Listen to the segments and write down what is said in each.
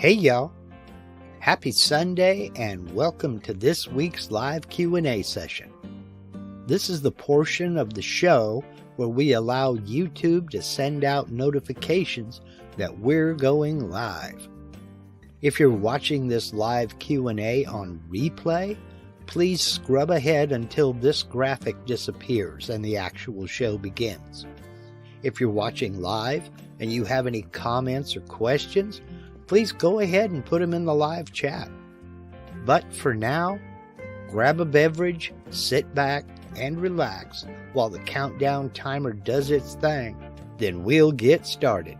Hey y'all, happy Sunday and welcome to this week's live Q&A session. This is the portion of the show where we allow YouTube to send out notifications that we're going live. If you're watching this live Q&A on replay, please scrub ahead until this graphic disappears and the actual show begins. If you're watching live and you have any comments or questions, please go ahead and put them in the live chat. But for now, grab a beverage, sit back, and relax while the countdown timer does its thing. Then we'll get started.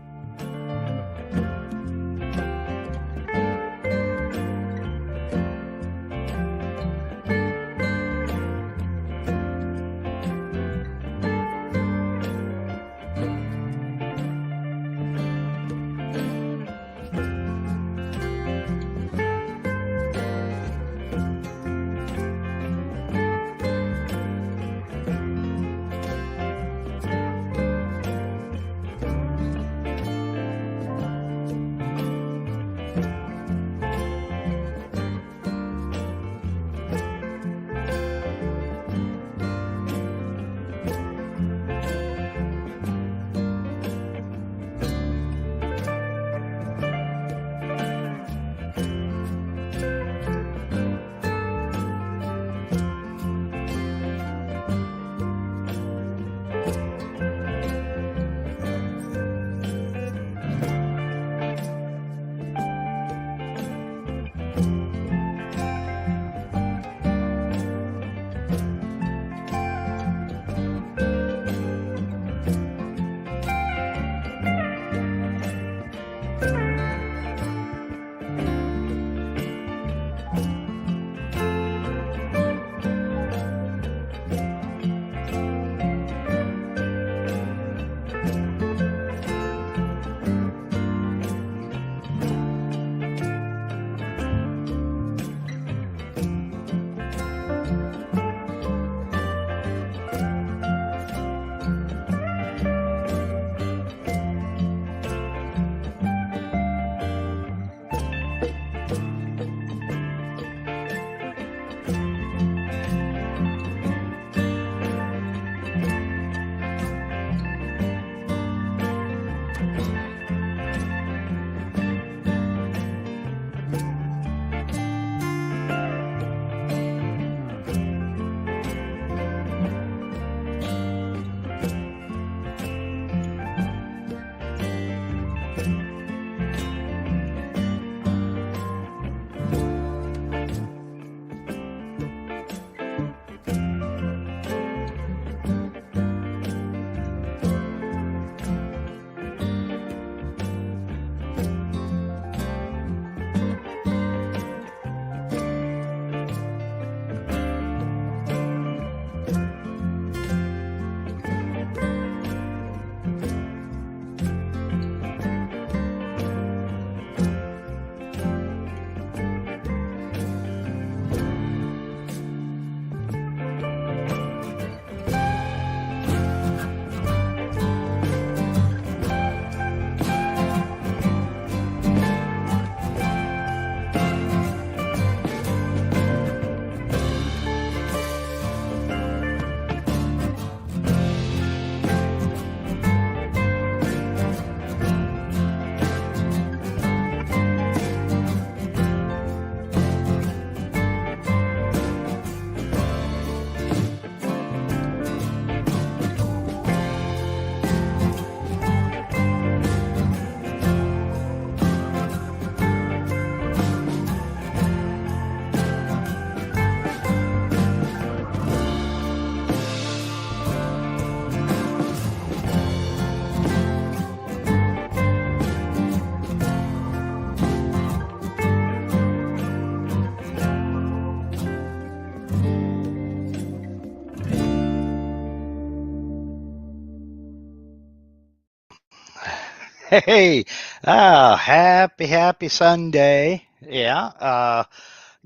Hey, happy Sunday. Yeah,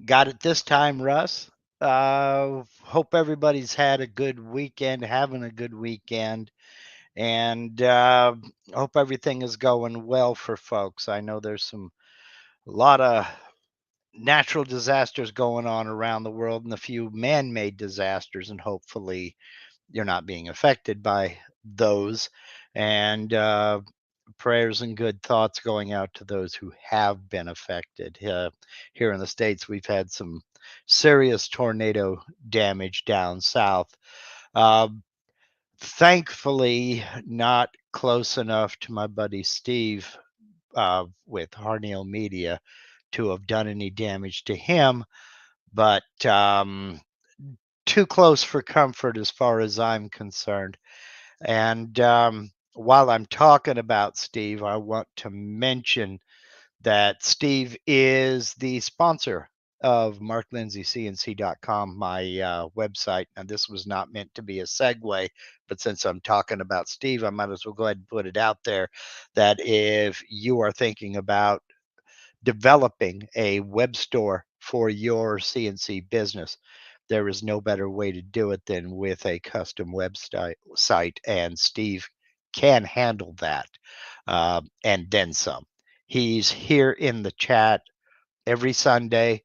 got it this time, Russ. Hope everybody's had a good weekend, having a good weekend, and hope everything is going well for folks. I know there's some a lot of natural disasters going on around the world and a few man-made disasters, and hopefully you're not being affected by those. And prayers and good thoughts going out to those who have been affected. Here in the States, we've had some serious tornado damage down south. Uh, Thankfully, not close enough to my buddy Steve with Harneal Media to have done any damage to him, but too close for comfort as far as I'm concerned. And while I'm talking about Steve, I want to mention that Steve is the sponsor of marklindsaycnc.com, my website. And this was not meant to be a segue, but since I'm talking about Steve, I might as well go ahead and put it out there that if you are thinking about developing a web store for your CNC business, there is no better way to do it than with a custom website site, and Steve can handle that and then some. He's here in the chat every Sunday.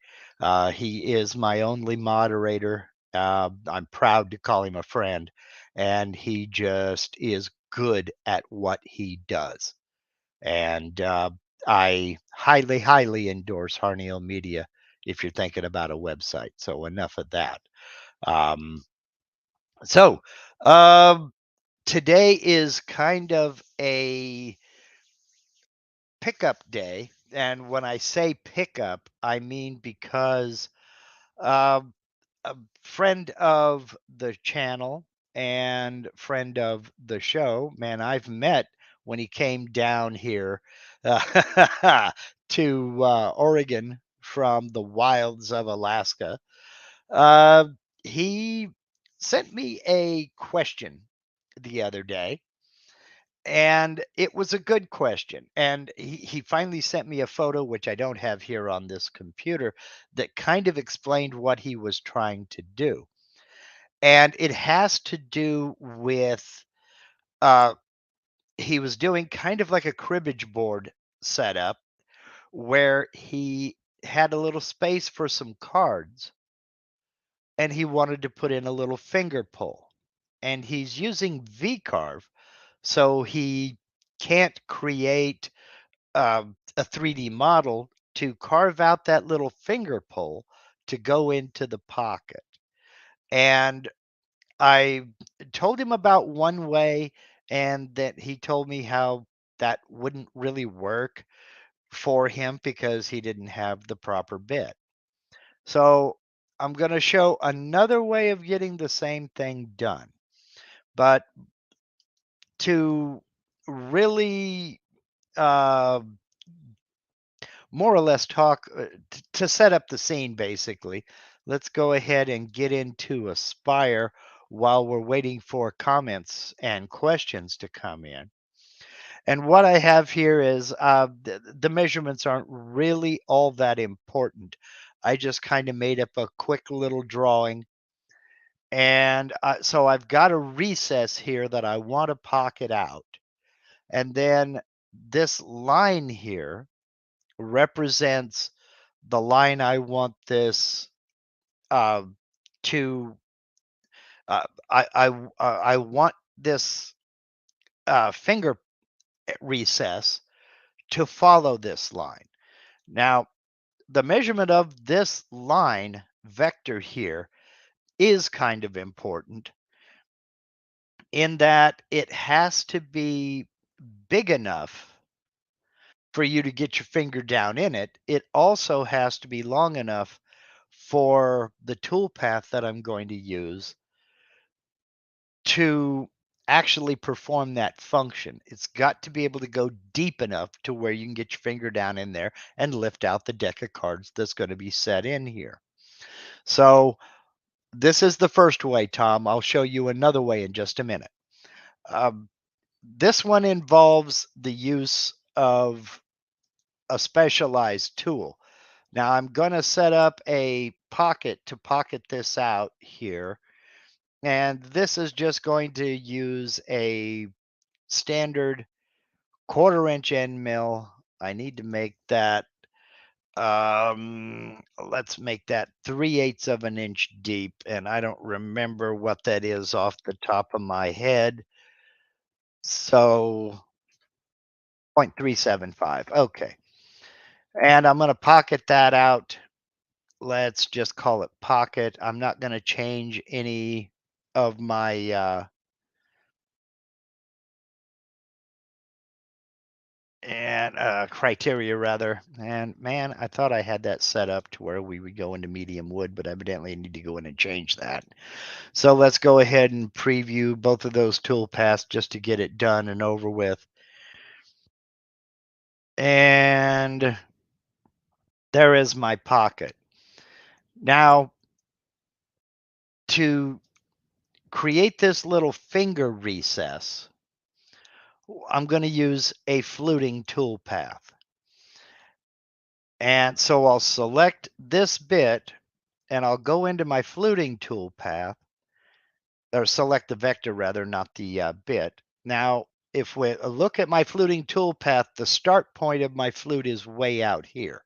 He is my only moderator. I'm proud to call him a friend, and he just is good at what he does. And I highly, highly endorse Harneal Media if you're thinking about a website. So enough of that. Um, so um, today is kind of a pickup day. And when I say pickup, I mean because um, a friend of the channel and friend of the show, man, I've met when he came down here to Oregon from the wilds of Alaska. Uh, he sent me a question the other day, and it was a good question. And he finally sent me a photo, which I don't have here on this computer, that kind of explained what he was trying to do. And it has to do with uh, he was doing kind of like a cribbage board setup where he had a little space for some cards and he wanted to put in a little finger pull. And he's using V-carve, so he can't create a 3D model to carve out that little finger pull to go into the pocket. And I told him about one way, and that he told me how that wouldn't really work for him because he didn't have the proper bit. So I'm going to show another way of getting the same thing done. But to really uh, more or less talk to set up the scene, basically, let's go ahead and get into Aspire while we're waiting for comments and questions to come in. And what I have here is the measurements aren't really all that important. I just kind of made up a quick little drawing. And so I've got a recess here that I want to pocket out. And then this line here represents the line I want this uh, to. I want this finger recess to follow this line. Now, the measurement of this line vector here is kind of important in that it has to be big enough for you to get your finger down in it. It also has to be long enough for the tool path that I'm going to use to actually perform that function. It's got to be able to go deep enough to where you can get your finger down in there and lift out the deck of cards that's going to be set in here. So this is the first way, Tom. I'll show you another way in just a minute. Um, this one involves the use of a specialized tool. Now I'm going to set up a pocket to pocket this out here. And this is just going to use a standard 1/4 inch end mill. I need to make that let's make that 3/8 of an inch deep, and I don't remember what that is off the top of my head. So 0.375. Okay. And I'm going to pocket that out. Let's just call it pocket. I'm not going to change any of my criteria rather. And man, I thought I had that set up to where we would go into medium wood, but evidently I need to go in and change that. So let's go ahead and preview both of those tool paths just to get it done and over with. And there is my pocket. Now, to create this little finger recess, I'm going to use a fluting tool path. And so I'll select this bit and I'll go into my fluting tool path, or select the vector rather, not the bit. Now, if we look at my fluting tool path, the start point of my flute is way out here.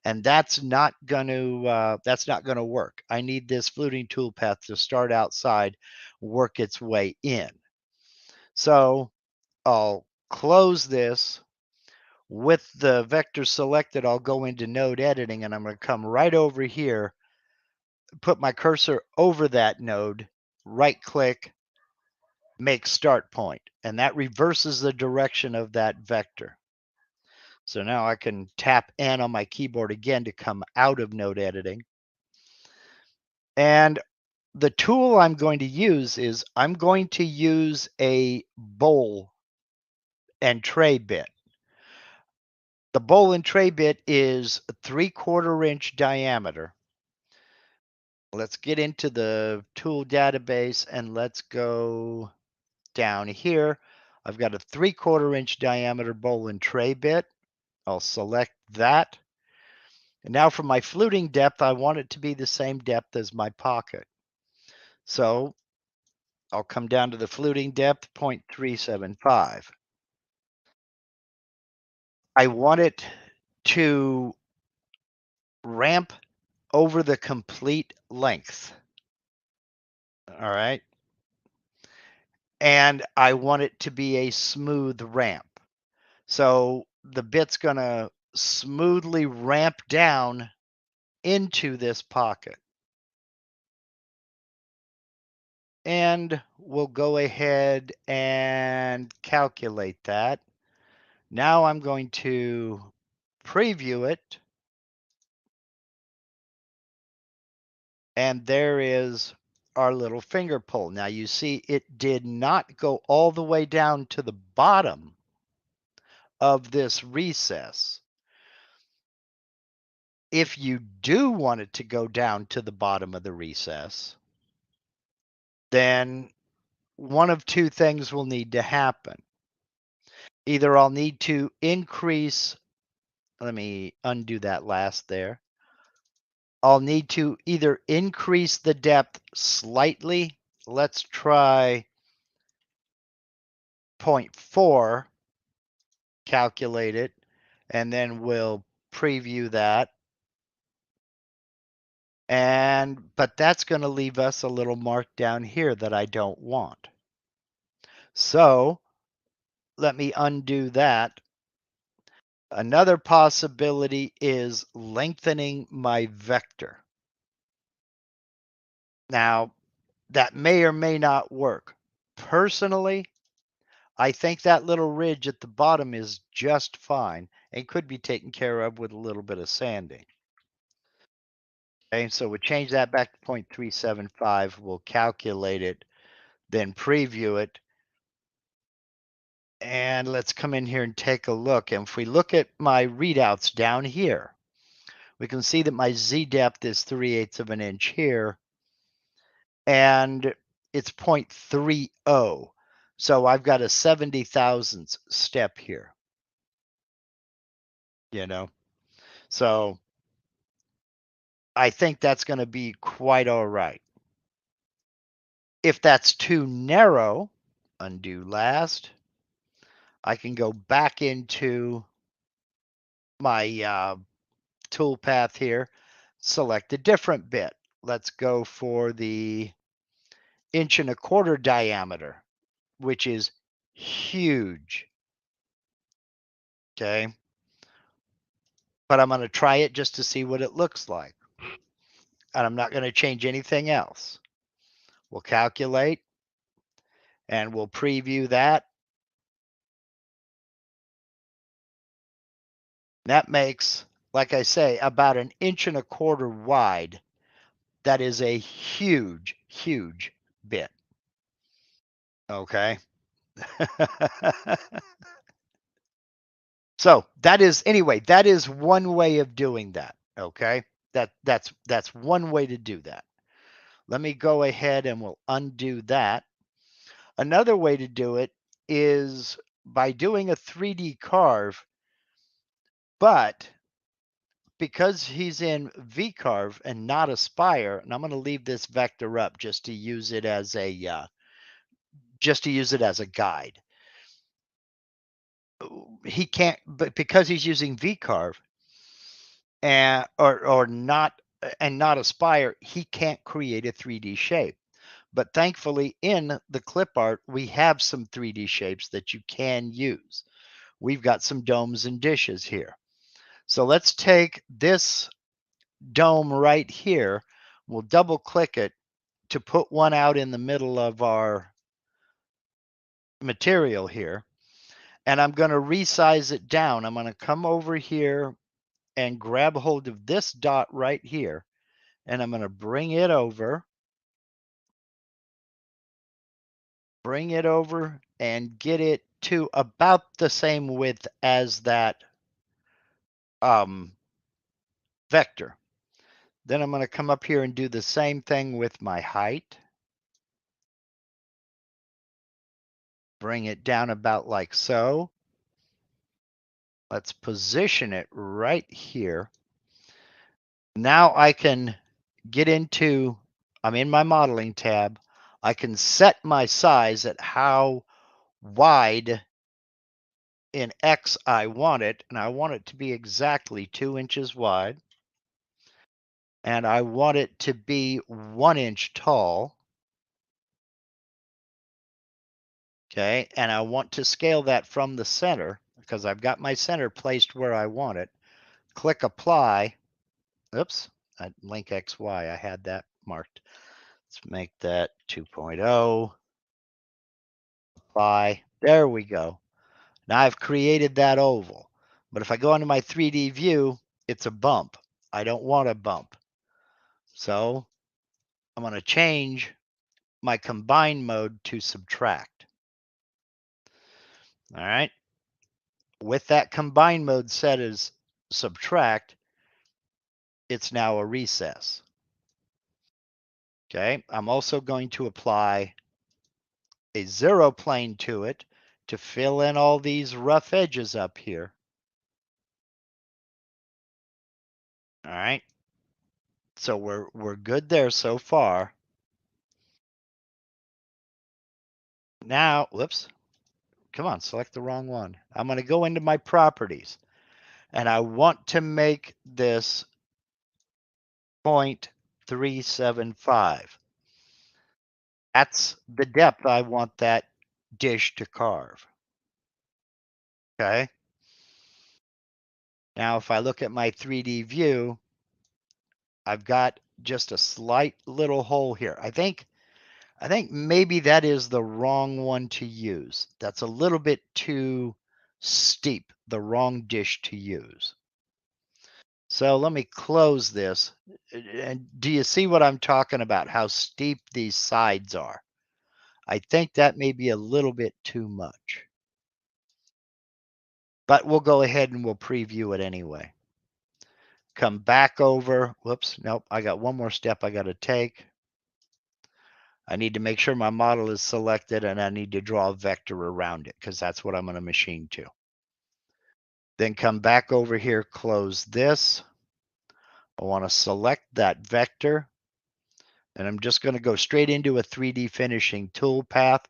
And that's not going to work. I need this fluting tool path to start outside, work its way in. So I'll close this. With the vector selected, I'll go into node editing and I'm going to come right over here, put my cursor over that node, right click, make start point, and that reverses the direction of that vector. So now I can tap N on my keyboard again to come out of node editing. And the tool I'm going to use is I'm going to use a bowl and tray bit. The bowl and tray bit is a 3/4 inch diameter. Let's get into the tool database and let's go down here. I've got a 3/4 inch diameter bowl and tray bit. I'll select that. And now for my fluting depth, I want it to be the same depth as my pocket. So I'll come down to the fluting depth, 0.375. I want it to ramp over the complete length. All right. And I want it to be a smooth ramp. So the bit's going to smoothly ramp down into this pocket. And we'll go ahead and calculate that. Now I'm going to preview it. And there is our little finger pull. Now you see it did not go all the way down to the bottom of this recess. If you do want it to go down to the bottom of the recess, then one of two things will need to happen. Either I'll need to increase, let me undo that last there. I'll need to either increase the depth slightly. Let's try 0.4, calculate it, and then we'll preview that. But that's going to leave us a little mark down here that I don't want. So let me undo that. Another possibility is lengthening my vector. Now, that may or may not work. Personally, I think that little ridge at the bottom is just fine and could be taken care of with a little bit of sanding. Okay, so we'll change that back to 0.375. We'll calculate it, then preview it. And let's come in here and take a look. And if we look at my readouts down here, we can see that my Z depth is 3/8 of an inch here. And it's 0.30. So I've got a 70 thousandths step here. So I think that's going to be quite all right. If that's too narrow, undo last, I can go back into my toolpath here, select a different bit. Let's go for the 1.25 inch diameter, which is huge. Okay. But I'm going to try it just to see what it looks like. And I'm not going to change anything else. We'll calculate and we'll preview that. That makes, like I say, about 1.25 inches wide. That is a huge, huge bit. Okay. So that is, anyway, that is one way of doing that. Okay. That's one way to do that. Let me go ahead and we'll undo that. Another way to do it is by doing a 3D carve, but because he's in V-carve and not Aspire, and I'm going to leave this vector up just to use it as a guide. He can't, but because he's using V-carve and not Aspire, he can't create a 3D shape. But thankfully, in the clip art, we have some 3D shapes that you can use. We've got some domes and dishes here. So let's take this dome right here. We'll double click it to put one out in the middle of our material here. And I'm going to resize it down. I'm going to come over here and grab hold of this dot right here. And I'm going to bring it over and get it to about the same width as that vector. Then I'm going to come up here and do the same thing with my height. Bring it down about like so. Let's position it right here. Now I can get into, I'm in my modeling tab. I can set my size at how wide in X I want it, and I want it to be exactly 2 inches wide. And I want it to be 1 inch tall. Okay, and I want to scale that from the center because I've got my center placed where I want it. Click apply. Oops, link XY, I had that marked. Let's make that 2.0. Apply. There we go. Now I've created that oval. But if I go into my 3D view, it's a bump. I don't want a bump. So I'm going to change my combine mode to subtract. All right. With that combine mode set as subtract, it's now a recess. Okay. I'm also going to apply a zero plane to it to fill in all these rough edges up here. All right. So we're good there so far. Now, whoops. Come on, select the wrong one. I'm going to go into my properties and I want to make this 0.375. That's the depth I want that dish to carve. Okay. Now, if I look at my 3D view, I've got just a slight little hole here. I think maybe that is the wrong one to use. That's a little bit too steep, the wrong dish to use. So let me close this. And do you see what I'm talking about? How steep these sides are? I think that may be a little bit too much. But we'll go ahead and we'll preview it anyway. Come back over. Whoops, nope, I got one more step I got to take. I need to make sure my model is selected and I need to draw a vector around it because that's what I'm going to machine to. Then come back over here, close this. I want to select that vector and I'm just going to go straight into a 3D finishing tool path.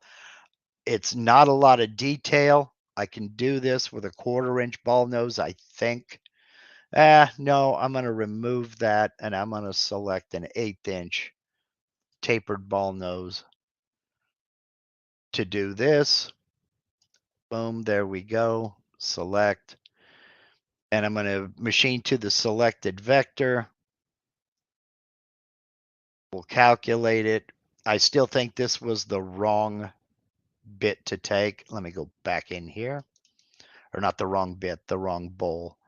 It's not a lot of detail. I can do this with a 1/4 inch ball nose, I think. No, I'm going to remove that and I'm going to select an 1/8" tapered ball nose to do this. Boom, there we go. Select. And I'm going to machine to the selected vector. We'll calculate it. I still think this was the wrong bit to take. Let me go back in here. Or not the wrong bit, the wrong bowl.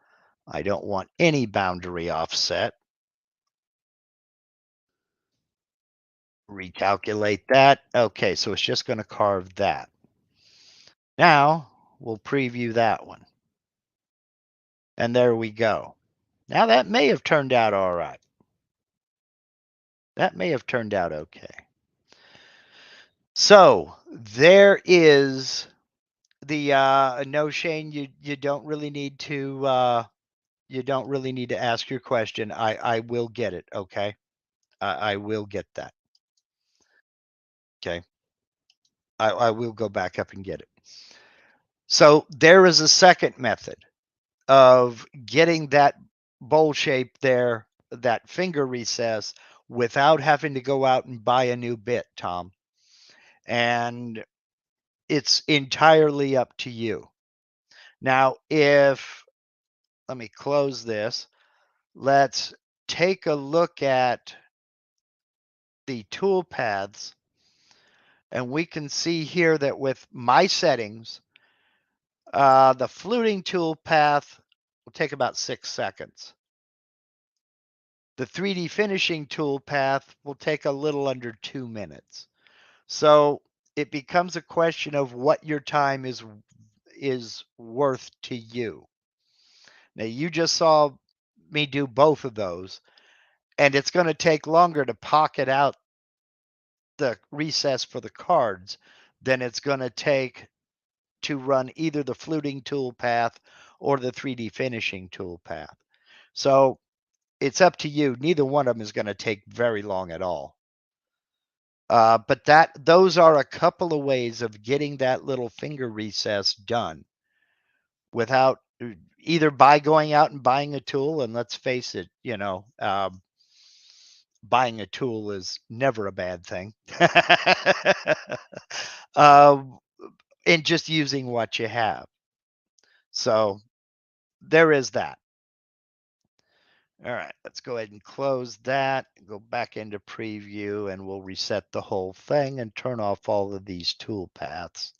I don't want any boundary offset. Recalculate that. Okay, so it's just going to carve that. Now we'll preview that one. And there we go. Now that may have turned out all right. That may have turned out okay. So there is the no, Shane, you don't really need to ask your question. I will get it. Okay, I will get that. Okay, I will go back up and get it. So there is a second method of getting that bowl shape there, that finger recess, without having to go out and buy a new bit, Tom. And it's entirely up to you. Now, let me close this. Let's take a look at the tool paths. And we can see here that with my settings, the fluting tool path will take about 6 seconds. The 3D finishing tool path will take a little under 2 minutes. So it becomes a question of what your time is worth to you. Now you just saw me do both of those, and it's going to take longer to pocket out the recess for the cards than it's going to take to run either the fluting tool path or the 3D finishing tool path. So it's up to you. Neither one of them is going to take very long at all. But those are a couple of ways of getting that little finger recess done without either by going out and buying a tool. And let's face it, buying a tool is never a bad thing. And just using what you have. So there is that. All right, let's go ahead and close that, go back into preview, and we'll reset the whole thing and turn off all of these tool paths.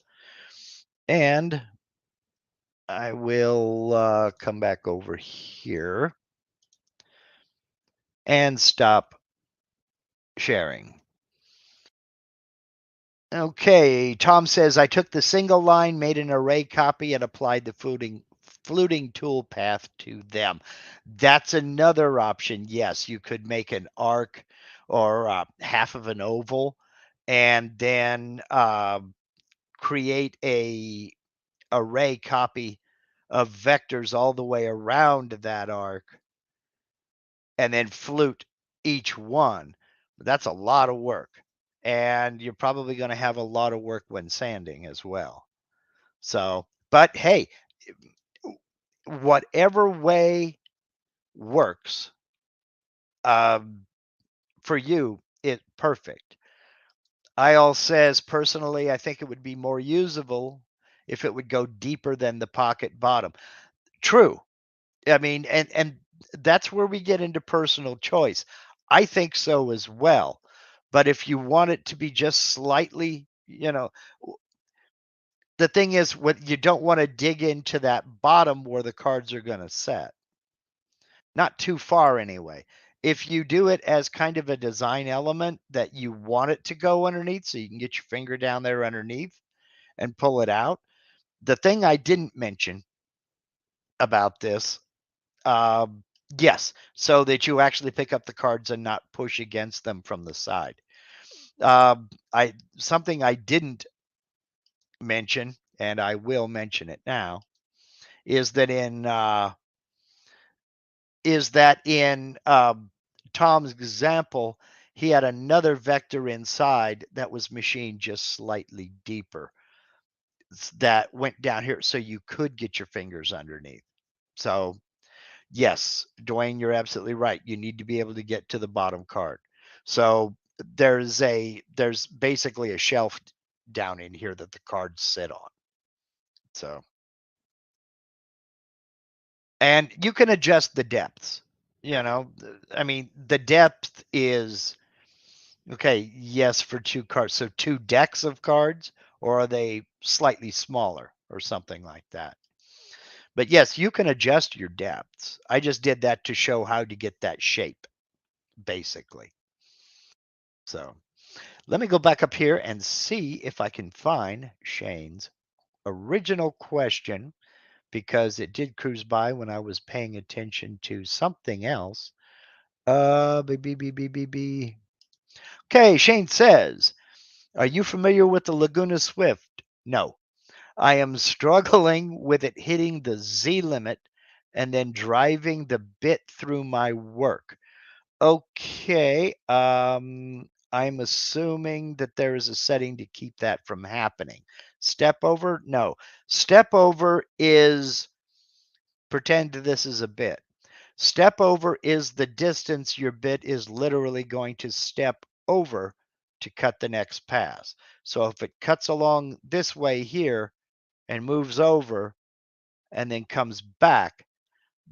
And I will come back over here and stop sharing. Okay, Tom says, I took the single line, made an array copy, and applied the fluting tool path to them. That's another option. Yes, you could make an arc or half of an oval and then create a array copy of vectors all the way around that arc and then flute each one. That's a lot of work. And you're probably going to have a lot of work when sanding as well. So, but hey, whatever way works for you, it's perfect. IL says, personally, I think it would be more usable if it would go deeper than the pocket bottom. True. I mean, and that's where we get into personal choice. I think so as well. But if you want it to be just slightly, the thing is, what you don't want to dig into that bottom where the cards are going to set. Not too far anyway. If you do it as kind of a design element that you want it to go underneath, so you can get your finger down there underneath and pull it out. The thing I didn't mention about this, yes, so that you actually pick up the cards and not push against them from the side. Something I didn't mention, and I will mention it now, is that in Tom's example, he had another vector inside that was machined just slightly deeper that went down here so you could get your fingers underneath. So Yes, Dwayne, you're absolutely right. You need to be able to get to the bottom card. So there's basically a shelf down in here that the cards sit on. So, and you can adjust the depths. I mean, the depth is okay, yes, for two cards. So two decks of cards, or are they slightly smaller or something like that? But yes, you can adjust your depths. I just did that to show how to get that shape, basically. So let me go back up here and see if I can find Shane's original question because it did cruise by when I was paying attention to something else. B. Okay, Shane says, are you familiar with the Laguna Swift? No. I am struggling with it hitting the Z limit and then driving the bit through my work. Okay, I'm assuming that there is a setting to keep that from happening. Step over? No. Step over is pretend this is a bit. Step over is the distance your bit is literally going to step over to cut the next pass. So if it cuts along this way here and moves over and then comes back,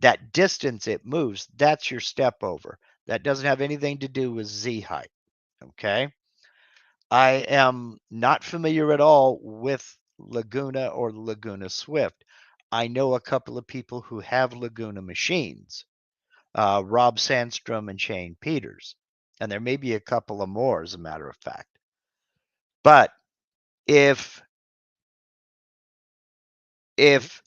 that distance it moves, that's your step over. That doesn't have anything to do with Z height. Okay. I am not familiar at all with Laguna or Laguna Swift. I know a couple of people who have Laguna machines, Rob Sandstrom and Shane Peters. And there may be a couple of more, as a matter of fact. But if if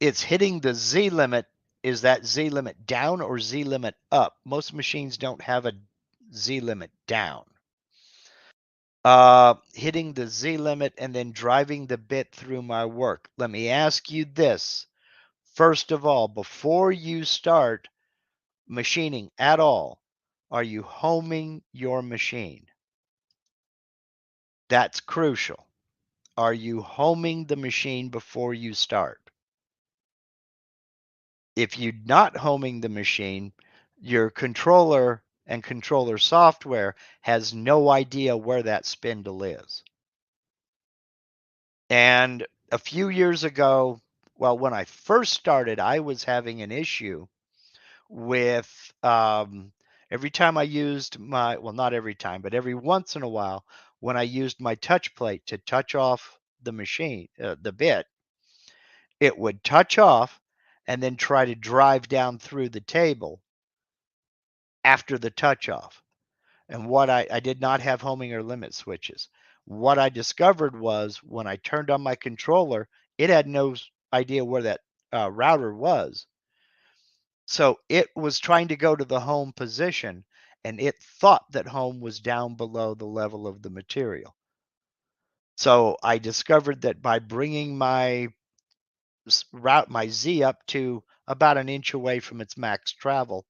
it's hitting the Z limit, is that Z limit down or Z limit up? Most machines don't have a Z limit down. Hitting the Z limit and then driving the bit through my work. Let me ask you this. First of all, before you start machining at all, are you homing your machine? That's crucial. Are you homing the machine before you start? If you're not homing the machine, your controller and controller software has no idea where that spindle is. And a few years ago, well, when I first started, I was having an issue with every time I used my, well, not every time, but every once in a while, when I used my touch plate to touch off the machine, the bit, it would touch off and then try to drive down through the table after the touch off. And what I did not have homing or limit switches. What I discovered was when I turned on my controller, it had no idea where that router was. So it was trying to go to the home position and it thought that home was down below the level of the material. So I discovered that by bringing my my Z up to about an inch away from its max travel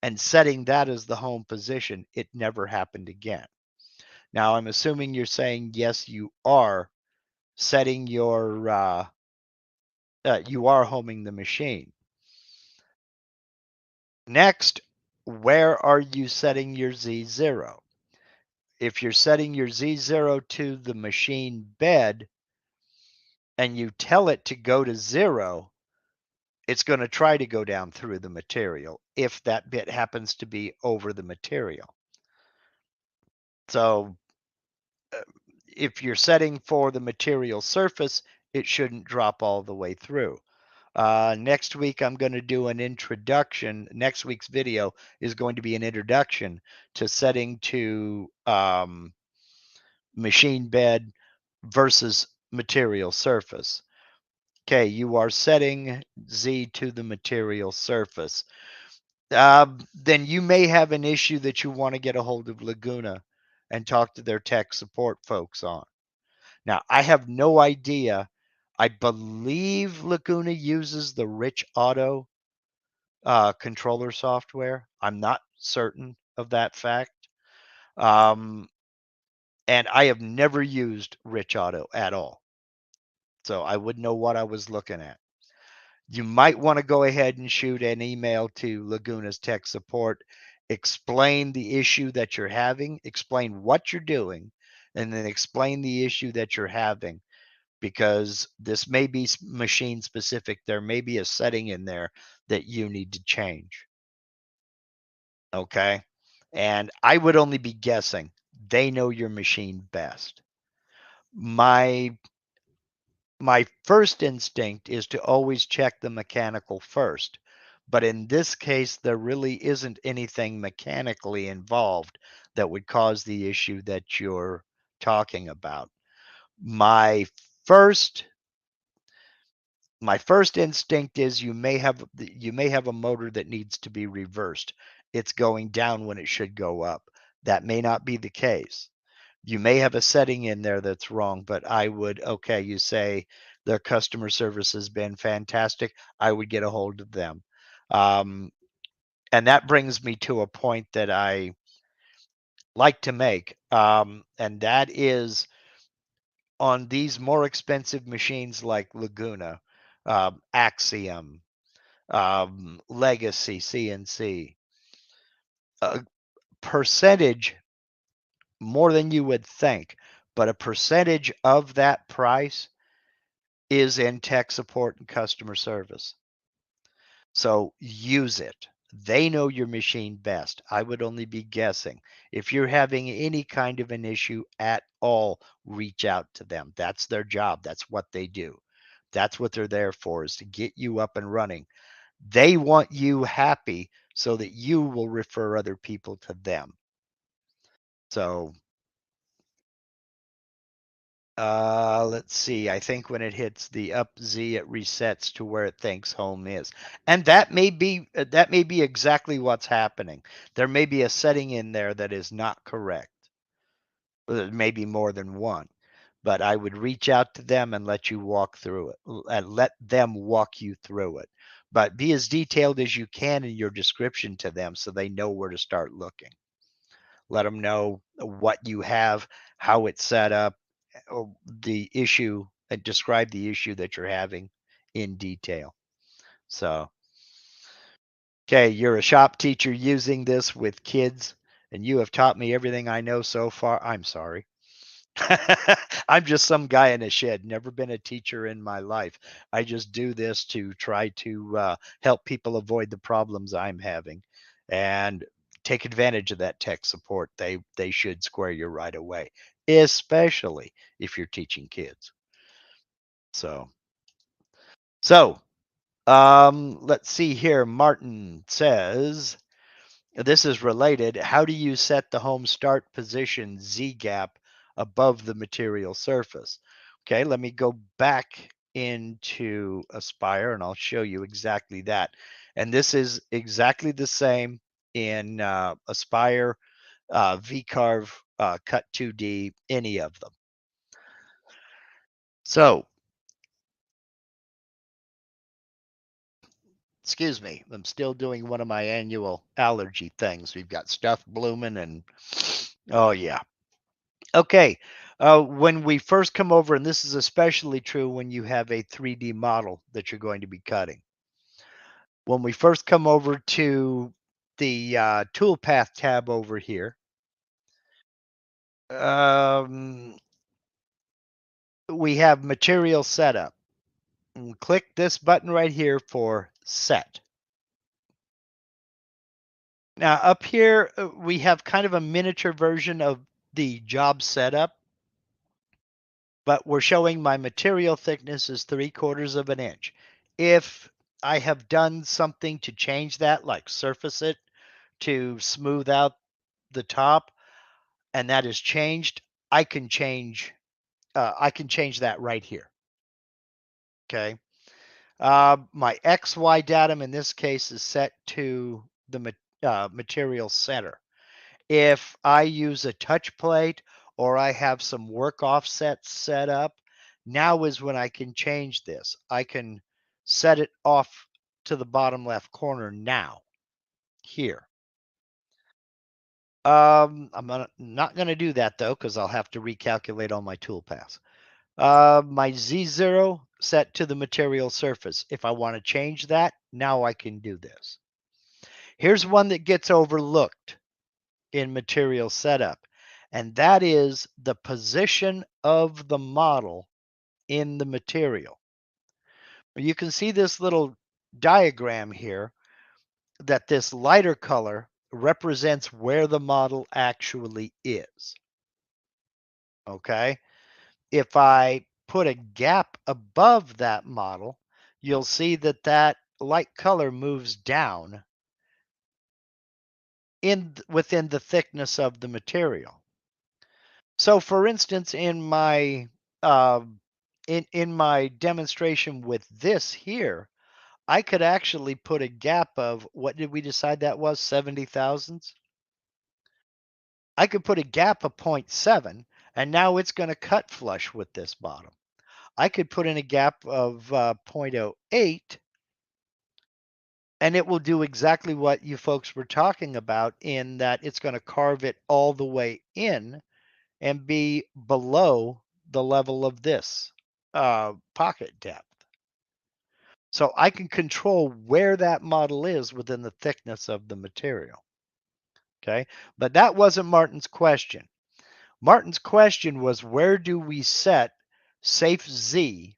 and setting that as the home position, it never happened again. Now, I'm assuming you're saying, yes, you are setting your, you are homing the machine. Next, where are you setting your Z0? If you're setting your Z0 to the machine bed and you tell it to go to 0, it's going to try to go down through the material if that bit happens to be over the material. So uh, if you're setting for the material surface, it shouldn't drop all the way through. Next week, I'm going to do an introduction. Next week's video is going to be an introduction to setting to machine bed versus material surface. Okay, you are setting Z to the material surface. Then you may have an issue that you want to get a hold of Laguna and talk to their tech support folks on. Now, I have no idea. I believe Laguna uses the Rich Auto controller software. I'm not certain of that fact. Um, and I have never used Rich Auto at all. So I wouldn't know what I was looking at. You might want to go ahead and shoot an email to Laguna's tech support, explain the issue that you're having, explain what you're doing, and then explain the issue that you're having, because this may be machine specific. There may be a setting in there that you need to change. Okay. And I would only be guessing. They know your machine best. My first instinct is to always check the mechanical first. But in this case, there really isn't anything mechanically involved that would cause the issue that you're talking about. My first instinct is you may have a motor that needs to be reversed. It's going down when it should go up. That may not be the case. You may have a setting in there that's wrong, but I would, okay, you say their customer service has been fantastic. I would get a hold of them. Um, and that brings me to a point that I like to make. And that is on these more expensive machines like Laguna, Axiom, Legacy CNC, a percentage more than you would think, but a percentage of that price is in tech support and customer service. So use it. They know your machine best. I would only be guessing. If you're having any kind of an issue at all, reach out to them. That's their job. That's what they do. That's what they're there for, is to get you up and running. They want you happy so that you will refer other people to them. So let's see. I think when it hits the up Z, it resets to where it thinks home is, and that may be exactly what's happening. There may be a setting in there that is not correct. There may be more than one, but I would reach out to them and let you walk through it, and let them walk you through it. But be as detailed as you can in your description to them so they know where to start looking. Let them know what you have, how it's set up, the issue, and describe the issue that you're having in detail. So, okay, you're a shop teacher using this with kids, and you have taught me everything I know so far. I'm sorry. I'm just some guy in a shed, never been a teacher in my life. I just do this to try to help people avoid the problems I'm having and take advantage of that tech support. They should square you right away, especially if you're teaching kids. So, so let's see here. Martin says, this is related. How do you set the home start position Z gap above the material surface? Okay, let me go back into Aspire and I'll show you exactly that. And this is exactly the same in Aspire, VCarve, Cut 2D, any of them. So, excuse me, I'm still doing one of my annual allergy things. We've got stuff blooming and oh yeah. Okay. When we first come over, and this is especially true when you have a 3D model that you're going to be cutting. When we first come over to the toolpath tab over here, um, we have material setup. And click this button right here for set. Now up here, we have kind of a miniature version of the job setup, but we're showing my material thickness is 3/4 of an inch. If I have done something to change that, like surface it to smooth out the top, and that is changed, I can change that right here. Okay. My XY datum in this case is set to the material center. If I use a touch plate or I have some work offsets set up, now is when I can change this. I can set it off to the bottom left corner now, here. Not going to do that though, because I'll have to recalculate all my toolpaths. My Z0 set to the material surface. If I want to change that, now I can do this. Here's one that gets overlooked in material setup, and that is the position of the model in the material. You can see this little diagram here that this lighter color represents where the model actually is. Okay? If I put a gap above that model, you'll see that that light color moves down within the thickness of the material. So for instance, uh, in my demonstration with this here, I could actually put a gap of, what did we decide that was, 70 thousandths? I could put a gap of 0.7, and now it's going to cut flush with this bottom. I could put in a gap of 0.08, and it will do exactly what you folks were talking about, in that it's going to carve it all the way in and be below the level of this pocket depth. So I can control where that model is within the thickness of the material. Okay, but that wasn't Martin's question. Martin's question was, where do we set safe Z?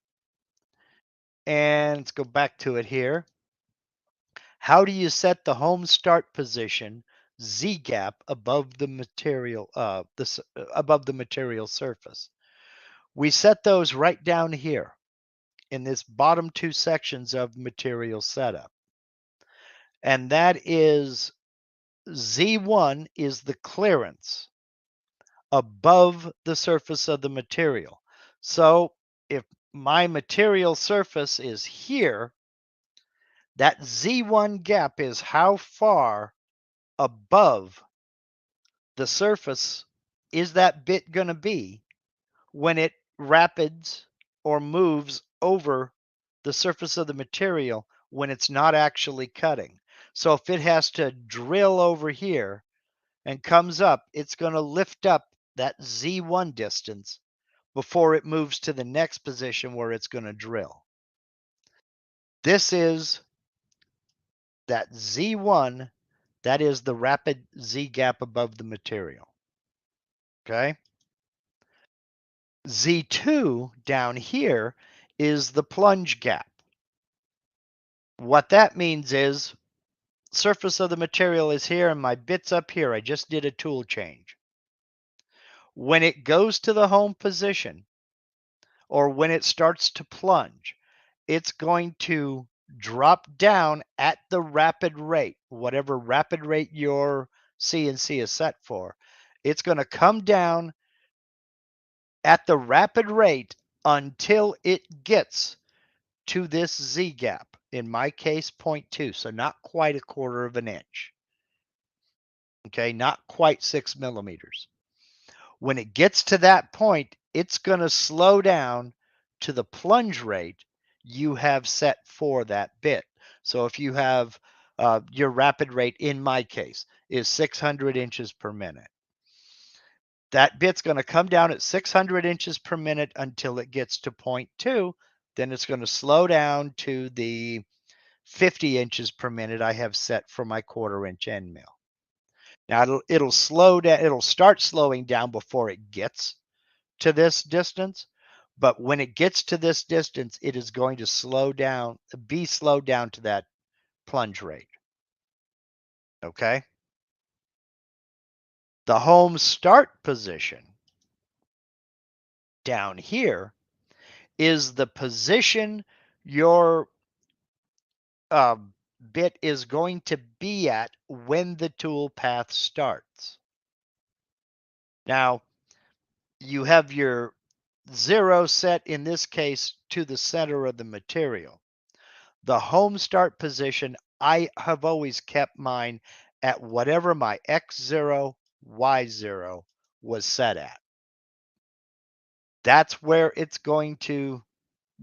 And let's go back to it here. How do you set the home start position Z gap above the material above the material surface? We set those right down here in this bottom two sections of material setup. And that is, Z1 is the clearance above the surface of the material. So if my material surface is here, that Z1 gap is how far above the surface is that bit going to be when it rapids or moves over the surface of the material when it's not actually cutting. So if it has to drill over here and comes up, it's going to lift up that Z1 distance before it moves to the next position where it's going to drill. This is that Z1, that is the rapid Z gap above the material. Okay? Z2 down here is the plunge gap. What that means is, surface of the material is here and my bit's up here. I just did a tool change. When it goes to the home position, or when it starts to plunge, it's going to drop down at the rapid rate, whatever rapid rate your CNC is set for. It's going to come down at the rapid rate until it gets to this Z gap, in my case 0.2, so not quite a quarter of an inch. Okay, not quite 6 millimeters. When it gets to that point, it's going to slow down to the plunge rate you have set for that bit. So if you have your rapid rate, in my case, is 600 inches per minute. That bit's going to come down at 600 inches per minute until it gets to 0.2. Then it's going to slow down to the 50 inches per minute I have set for my 1/4 inch end mill. Now it'll slow down, it'll start slowing down before it gets to this distance, but when it gets to this distance, it is going to slow down, be slowed down to that plunge rate. Okay? The home start position down here is the position your bit is going to be at when the tool path starts. Now, you have your 0 set, in this case, to the center of the material. The home start position, I have always kept mine at whatever my X0, Y0 was set at. That's where it's going to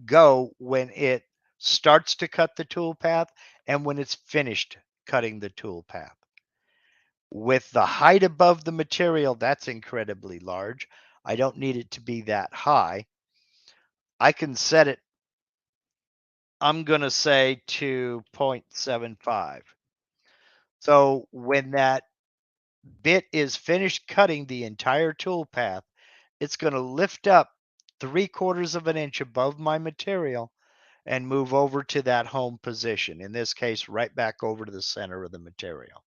go when it starts to cut the tool path and when it's finished cutting the tool path. With the height above the material, that's incredibly large. I don't need it to be that high. I can set it I'm going to say to 0.75. So when that bit is finished cutting the entire tool path, it's going to lift up 3/4 of an inch above my material and move over to that home position. In this case, right back over to the center of the material.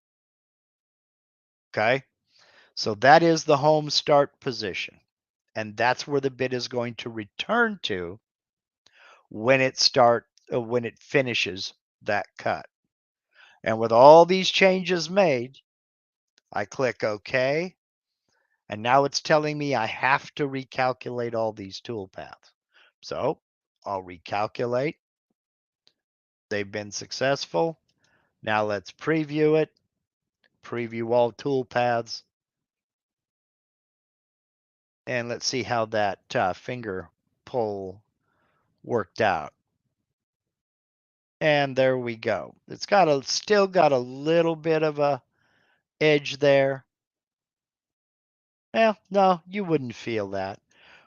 Okay. So that is the home start position. And that's where the bit is going to return to when it finishes that cut. And with all these changes made, I click OK. And now it's telling me I have to recalculate all these tool paths. So I'll recalculate. They've been successful. Now let's preview it. Preview all tool paths. And let's see how that finger pull worked out. And there we go. It's still got a little bit of a edge there. Well, no, you wouldn't feel that,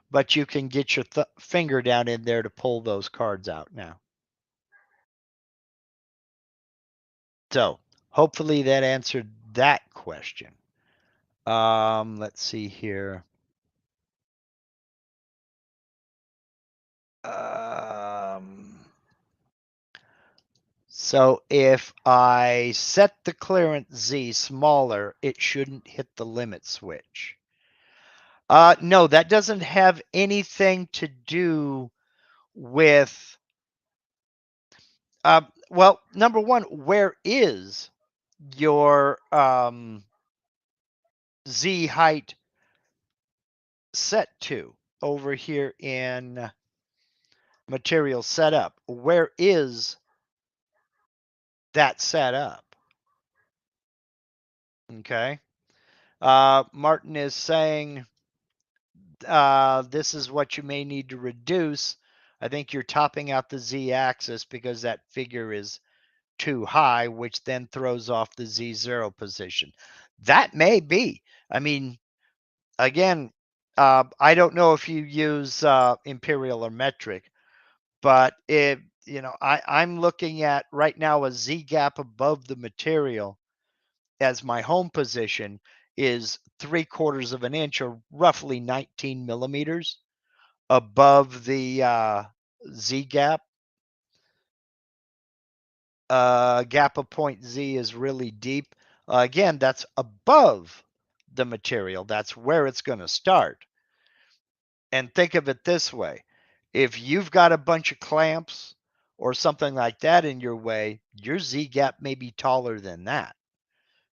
but you can get your finger down in there to pull those cards out now. So hopefully that answered that question. Let's see here. So if I set the clearance Z smaller, it shouldn't hit the limit switch. No, that doesn't have anything to do with, well, number one, where is your Z height set to? Over here in material setup. Where is that set up? Okay. Martin is saying this is what you may need to reduce. I think you're topping out the Z-axis because that figure is too high, which then throws off the Z0 position. That may be. I mean, again, I don't know if you use imperial or metric, but I'm looking at right now a Z gap above the material as my home position is 3/4 of an inch or roughly 19 millimeters above the Z gap. Gap of point Z is really deep. Again, that's above the material. That's where it's going to start. And think of it this way. If you've got a bunch of clamps or something like that in your way, your Z gap may be taller than that.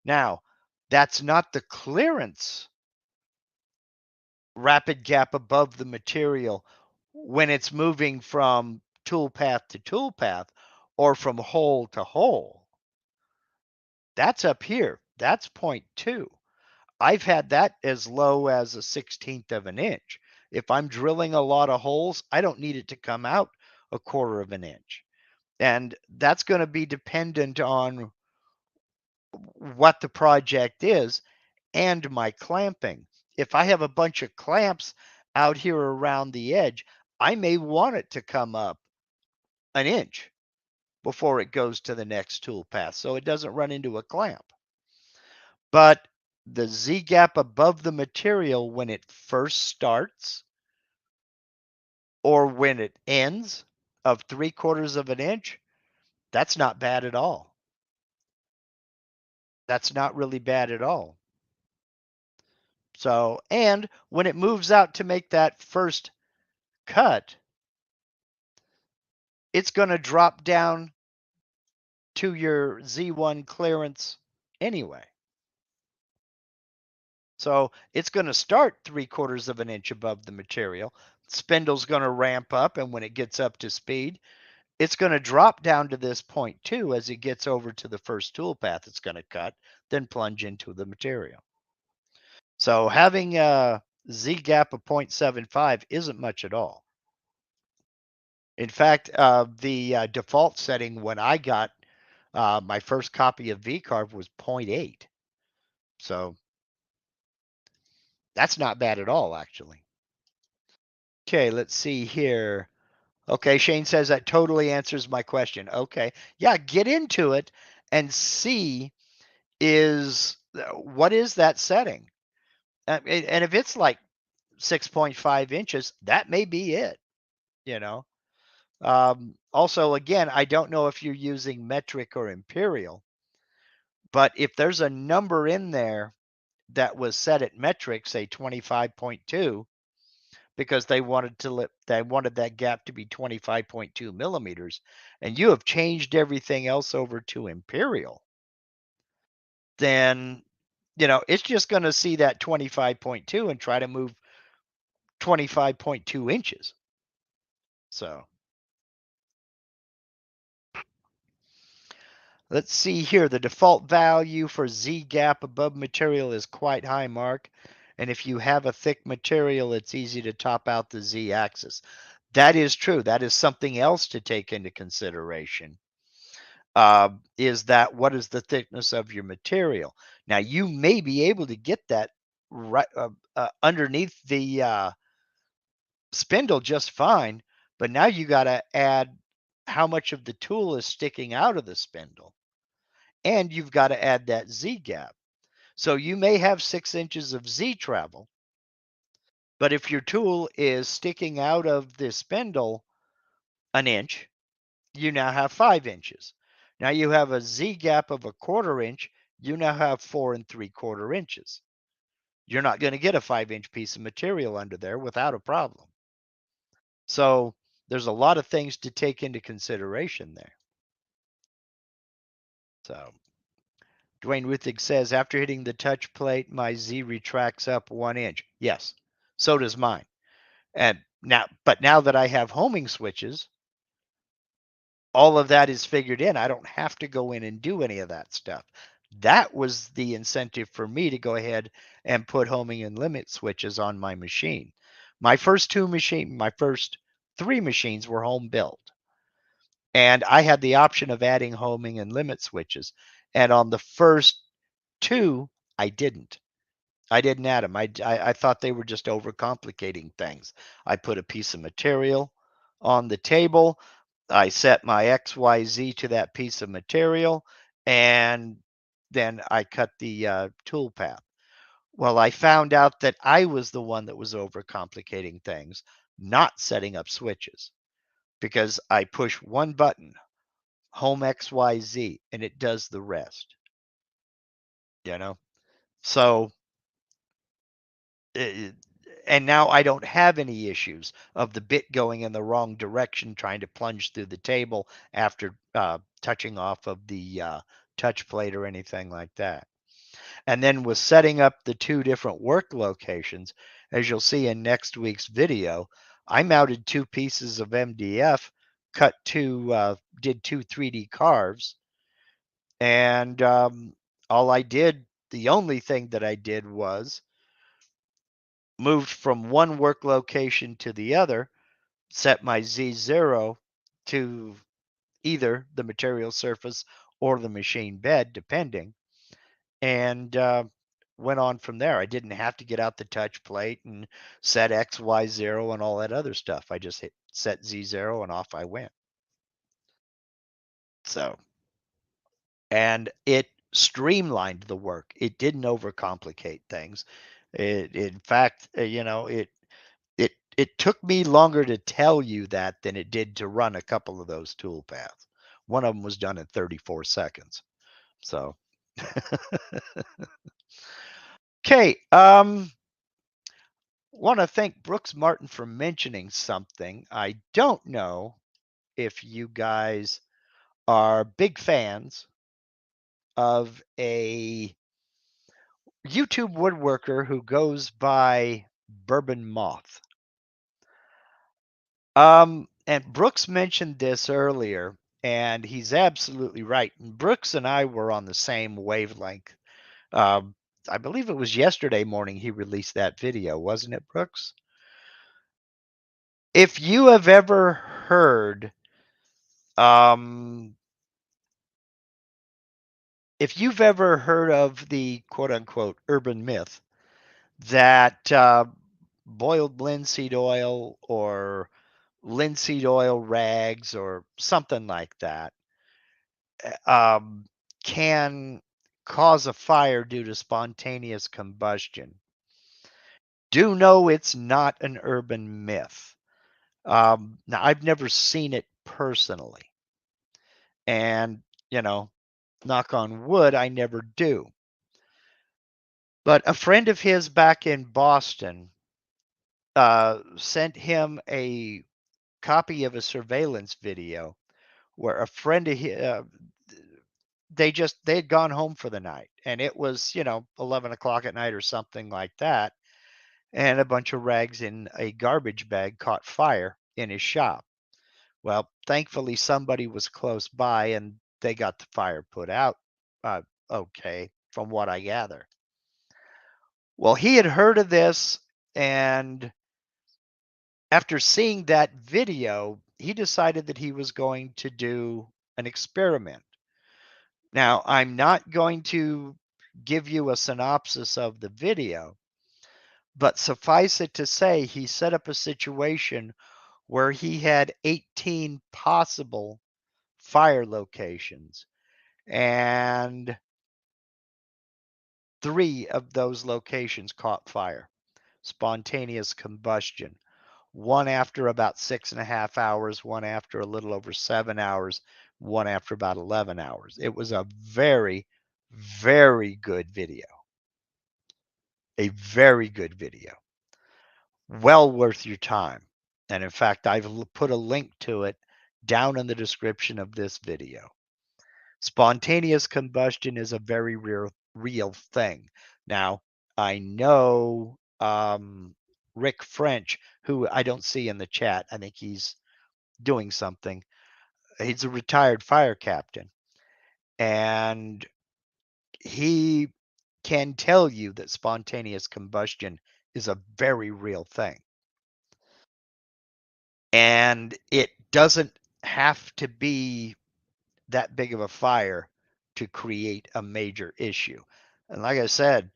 Now, that's not the clearance rapid gap above the material when it's moving from toolpath to toolpath or from hole to hole. That's up here. That's 0.2. I've had that as low as a 1/16 of an inch. If I'm drilling a lot of holes, I don't need it to come out a 1/4 of an inch. And that's going to be dependent on what the project is and my clamping. If I have a bunch of clamps out here around the edge, I may want it to come up an inch before it goes to the next tool path so it doesn't run into a clamp. But the Z gap above the material when it first starts or when it ends of 3/4 of an inch, that's not bad at all. That's not really bad at all. So, and when it moves out to make that first cut, it's going to drop down to your Z1 clearance anyway. So it's going to start 3/4 of an inch above the material. Spindle's going to ramp up, and when it gets up to speed, it's going to drop down to this point too as it gets over to the first tool path it's going to cut, then plunge into the material. So having a Z gap of 0.75 isn't much at all. In fact, the default setting when I got my first copy of VCarve was 0.8. So that's not bad at all, actually. Okay, let's see here. Okay, Shane says that totally answers my question. Okay. Yeah, get into it and see what is that setting? And if it's like 6.5 inches, that may be it, you know. Also, again, I don't know if you're using metric or imperial, but if there's a number in there that was set at metric, say 25.2, because they wanted that gap to be 25.2 millimeters, and you have changed everything else over to imperial, then it's just going to see that 25.2 and try to move 25.2 inches. So let's see here. The default value for Z gap above material is quite high, Mark. And if you have a thick material, it's easy to top out the Z axis. That is true. That is something else to take into consideration. Is that what is the thickness of your material? Now, you may be able to get that right underneath the spindle just fine, but now you got to add how much of the tool is sticking out of the spindle, and you've got to add that Z gap. So you may have 6 inches of Z travel, but if your tool is sticking out of the spindle an inch, you now have 5 inches. Now you have a Z gap of 1/4 inch, you now have 4 3/4 inches. You're not going to get a 5-inch piece of material under there without a problem. So there's a lot of things to take into consideration there. So Dwayne Ruthig says, after hitting the touch plate, my Z retracts up 1 inch. Yes, so does mine. But now that I have homing switches, all of that is figured in. I don't have to go in and do any of that stuff. That was the incentive for me to go ahead and put homing and limit switches on my machine. My first 3 machines were home built. And I had the option of adding homing and limit switches. And on the first 2, I didn't. I didn't add them. I thought they were just overcomplicating things. I put a piece of material on the table. I set my XYZ to that piece of material, and then I cut the tool path. Well, I found out that I was the one that was overcomplicating things, not setting up switches, because I push one button, home XYZ, and it does the rest. You know, so uh, and now I don't have any issues of the bit going in the wrong direction, trying to plunge through the table after touching off of the touch plate or anything like that. And then with setting up the 2 different work locations, as you'll see in next week's video, I mounted 2 pieces of MDF, did 2 3D carves, and the only thing that I did was moved from one work location to the other, set my Z0 to either the material surface or the machine bed, depending, and went on from there. I didn't have to get out the touch plate and set XY0 and all that other stuff. I just set Z0 and off I went. So, and it streamlined the work. It didn't overcomplicate things. In fact, it took me longer to tell you that than it did to run a couple of those tool paths. One of them was done in 34 seconds. So, okay. Want to thank Brooks Martin for mentioning something. I don't know if you guys are big fans of a YouTube woodworker who goes by Bourbon Moth. And Brooks mentioned this earlier, and he's absolutely right. And Brooks and I were on the same wavelength. Um, I believe it was yesterday morning he released that video, wasn't it, Brooks? If you have ever heard, um, if you've ever heard of the quote unquote urban myth that boiled linseed oil or linseed oil rags or something like that, um, can cause a fire due to spontaneous combustion. Do know it's not an urban myth. Now, I've never seen it personally, and, you know, knock on wood, I never do. But a friend of his back in Boston sent him a copy of a surveillance video where a friend of his, they had gone home for the night, and it was 11 o'clock at night or something like that, and a bunch of rags in a garbage bag caught fire in his shop. Well, thankfully somebody was close by and they got the fire put out. Uh, okay, from what I gather. Well, he had heard of this, and after seeing that video, he decided that he was going to do an experiment. Now, I'm not going to give you a synopsis of the video, but suffice it to say, he set up a situation where he had 18 possible fire locations, and 3 of those locations caught fire. Spontaneous combustion. One after about 6.5 hours, one after a little over 7 hours, one after about 11 hours. It was a very, very good video. A very good video. Well worth your time. And in fact, I've put a link to it down in the description of this video. Spontaneous combustion is a very real thing. Now, I know Rick French, who I don't see in the chat. I think he's doing something. He's a retired fire captain, and he can tell you that spontaneous combustion is a very real thing. And it doesn't have to be that big of a fire to create a major issue. And like I said,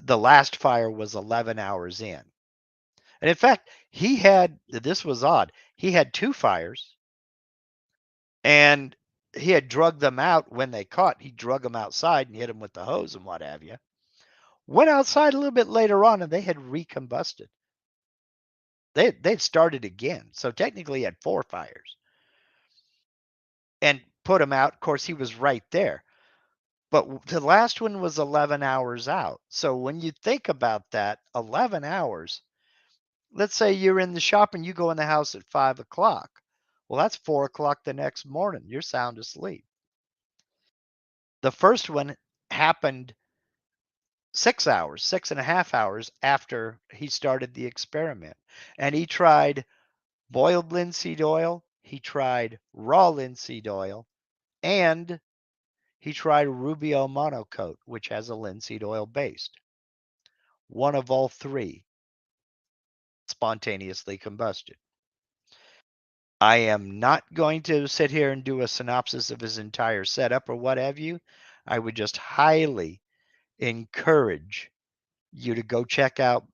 the last fire was 11 hours in. And in fact, this was odd. He had 2 fires, and he had drugged them out when they caught. He drug them outside and hit them with the hose and what have you. Went outside a little bit later on and they had recombusted. They'd started again. So technically he had 4 fires and put them out. Of course, he was right there. But the last one was 11 hours out. So when you think about that, 11 hours, let's say you're in the shop and you go in the house at 5 o'clock. Well, that's 4 o'clock the next morning. You're sound asleep. The first one happened 6 hours, 6.5 hours after he started the experiment. And he tried boiled linseed oil, he tried raw linseed oil, and he tried Rubio monocoat, which has a linseed oil base. One of all 3 spontaneously combusted. I am not going to sit here and do a synopsis of his entire setup or what have you. I would just highly encourage you to go check out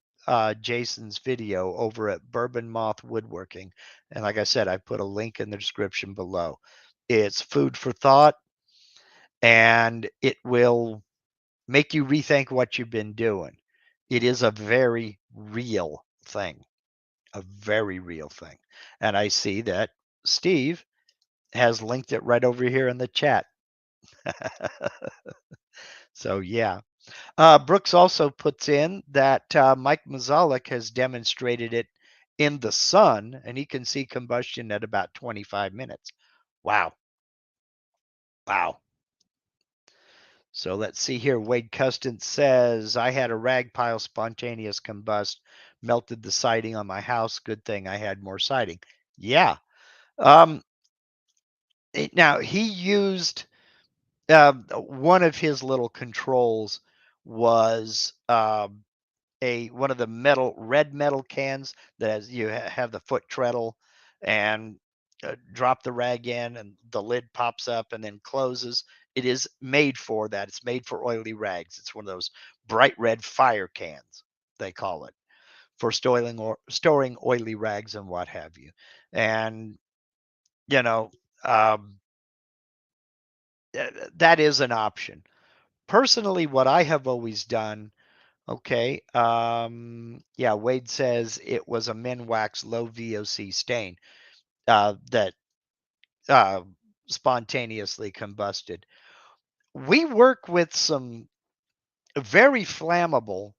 Jason's video over at Bourbon Moth Woodworking. And like I said, I put a link in the description below. It's food for thought, and it will make you rethink what you've been doing. It is a very real thing, a very real thing. And I see that Steve has linked it right over here in the chat. So, yeah. Brooks also puts in that Mike Mazalik has demonstrated it in the sun, and he can see combustion at about 25 minutes. Wow. Wow. So let's see here. Wade Custon says, I had a rag pile spontaneous combust, melted the siding on my house. Good thing I had more siding. Yeah. Um, Now, he used one of his little controls was a one of the red metal cans that has, you have the foot treadle, and drop the rag in and the lid pops up and then closes. It is made for that. It's made for oily rags. It's one of those bright red fire cans, they call it. for storing oily rags and what have you. And, you know, um, that is an option. Personally, what I have always done, okay, yeah, Wade says it was a Minwax low VOC stain that uh, spontaneously combusted. We work with some very flammable,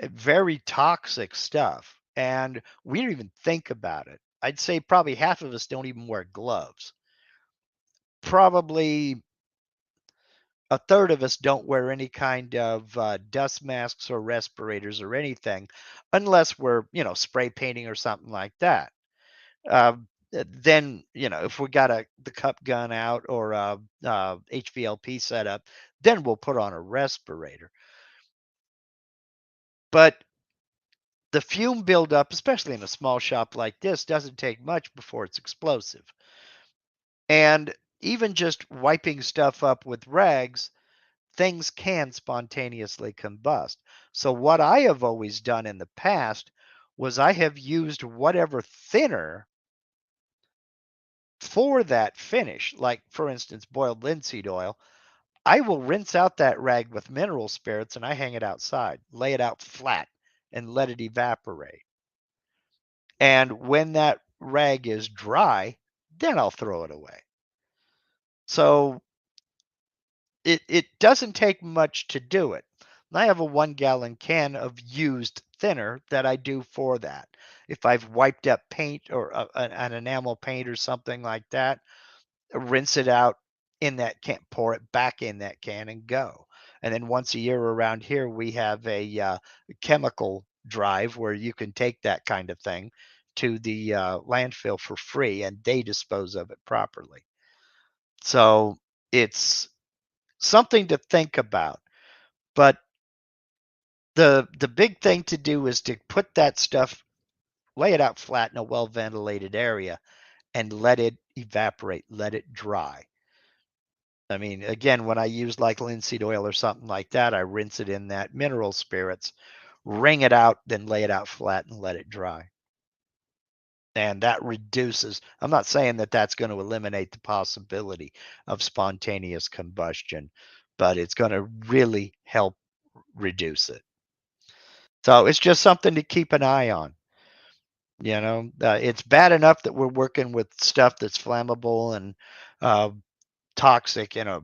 very toxic stuff, and we don't even think about it. I'd say probably half of us don't even wear gloves. Probably a third of us don't wear any kind of dust masks or respirators or anything unless we're, spray painting or something like that. Then, if we got the cup gun out or HVLP setup, then we'll put on a respirator. But the fume buildup, especially in a small shop like this, doesn't take much before it's explosive. And even just wiping stuff up with rags, things can spontaneously combust. So, what I have always done in the past was I have used whatever thinner for that finish, like for instance, boiled linseed oil. I will rinse out that rag with mineral spirits and I hang it outside, lay it out flat, and let it evaporate. And when that rag is dry, then I'll throw it away. So it doesn't take much to do it. I have a 1 gallon can of used thinner that I do for that. If I've wiped up paint or an enamel paint or something like that, rinse it out in that can, pour it back in that can and go. And then once a year around here, we have a chemical drive where you can take that kind of thing to the landfill for free and they dispose of it properly. So it's something to think about. But the big thing to do is to put that stuff, lay it out flat in a well ventilated area and let it evaporate, let it dry. I mean, again, when I use like linseed oil or something like that, I rinse it in that mineral spirits, wring it out, then lay it out flat and let it dry. And that reduces, I'm not saying that that's going to eliminate the possibility of spontaneous combustion, but it's going to really help reduce it. So it's just something to keep an eye on. It's bad enough that we're working with stuff that's flammable and uh, toxic in a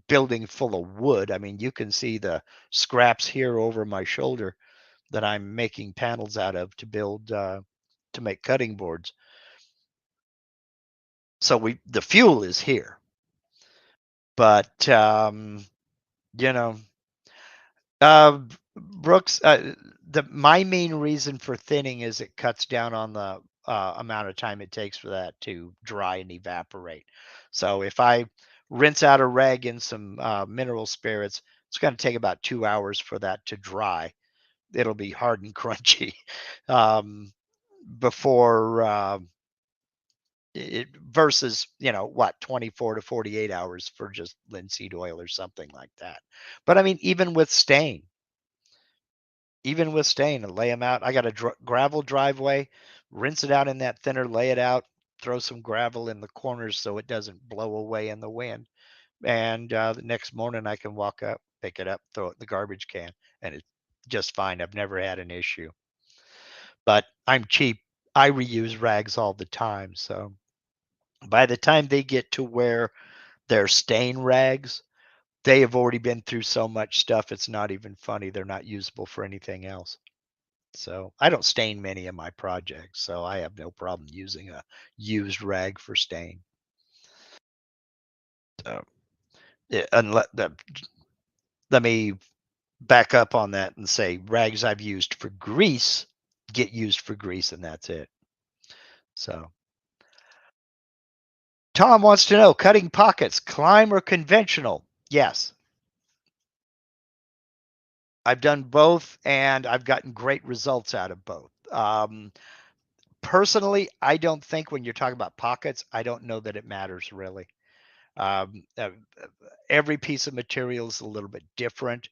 building full of wood. I mean, you can see the scraps here over my shoulder that I'm making panels out of to build to make cutting boards. So the fuel is here, but you know, uh, Brooks, my main reason for thinning is it cuts down on the amount of time it takes for that to dry and evaporate. So if I rinse out a rag in some mineral spirits, it's going to take about 2 hours for that to dry. It'll be hard and crunchy before it versus, what, 24 to 48 hours for just linseed oil or something like that. But I mean, even with stain, and lay them out. I got a gravel driveway, rinse it out in that thinner, lay it out, throw some gravel in the corners so it doesn't blow away in the wind. And the next morning I can walk up, pick it up, throw it in the garbage can, and it's just fine. I've never had an issue. But I'm cheap. I reuse rags all the time. So by the time they get to where they're stain rags, they have already been through so much stuff. It's not even funny. They're not usable for anything else. So I don't stain many of my projects, so I have no problem using a used rag for stain. So yeah, let me back up on that and say rags I've used for grease get used for grease, and that's it. So Tom wants to know, cutting pockets, climb or conventional? Yes, I've done both, and I've gotten great results out of both. Personally, I don't think when you're talking about pockets, I don't know that it matters really. Um, uh, every piece of material is a little bit different.